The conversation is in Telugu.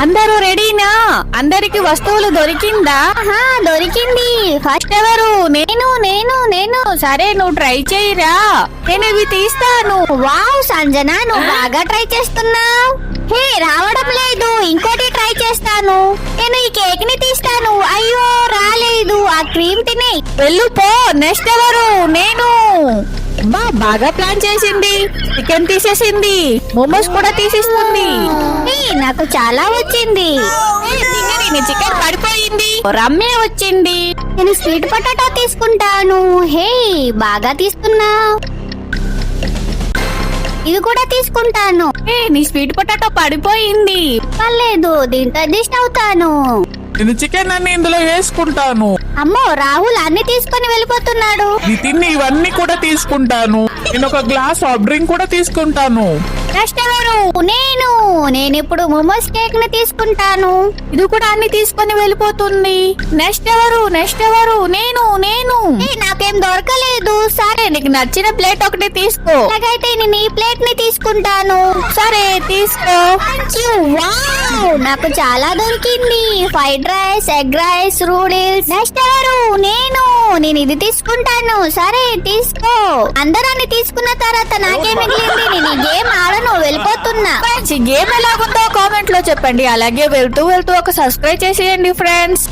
అందరూ రెడీనా? అందరికి వస్తువులు దొరికిందా? దొరికింది. ఫస్ట్ ఎవరు? నేను నేను నేను సరే నువ్వు ట్రై చేయరా, నేను ఇవి తీస్తాను. వావ్ సంజన, నువ్వు బాగా ట్రై చేస్తున్నావు. హే, రావడం లేదు. ఇంకోటి ట్రై చేస్తాను. నేను ఈ కేక్ ని తీస్తాను. అయ్యో రాలేదు. ఆ క్రీమ్ తినే. వెళ్ళు పో. నెక్స్ట్ ఎవరు? నేను. బాగా ప్లాన్ చేసింది. చికెన్ తీసేసింది, మోమోస్ కూడా తీసేస్తుంది. హే, నాకు చాలా వచ్చింది. చికెన్ పడిపోయింది. రమ్య వచ్చింది. నేను స్వీట్ పొటాటో తీసుకుంటాను. హే, బాగా తీసుకున్నావు. ఇది కూడా తీసుకుంటాను. నీ స్వీట్ పొటాటో పడిపోయింది. పర్లేదు, దీంతో అడ్జస్ట్ అవుతాను. నేను చికెన్ అన్ని ఇందులో వేసుకుంటాను. అమ్మో, రాహుల్ అన్ని తీసుకొని వెళ్ళిపోతున్నాడు. నితిన్ ఇవన్నీ కూడా తీసుకుంటాను. నేను ఒక గ్లాస్ ఆఫ్ డ్రింక్ కూడా తీసుకుంటాను. నెక్స్ట్ ఎవరు? నేను ఇప్పుడు మోమోస్ కేక్ ని తీసుకుంటాను. ఇది కూడా అన్ని తీసుకొని వెళ్ళిపోతుంది. నెక్స్ట్ ఎవరు? నేను నేను ఏ, నాకేం దొరకలేదు. సరే, నీకు నచ్చిన ప్లేట్ ఒకటి తీసుకో. అలాగైతే నేను ఈ ప్లేట్ ని తీసుకుంటాను. సరే తీసుకో. వావ్, నాకు చాలా దొరికింది. Fried rice, egg rice, noodles. Next ఎవరు? నేను ఇది తీసుకుంటాను. సరే తీసుకో. అందరాన్ని తీసుకున్న తర్వాత నాకే మిగిలింది. నేను ఈ గేమ్ ఆడను, వెళ్ళిపోతున్నా. గేమ్ ఎలాగుందో కామెంట్ లో చెప్పండి. అలాగే వెళ్తూ ఒక సబ్స్క్రైబ్ చేసేయండి ఫ్రెండ్స్.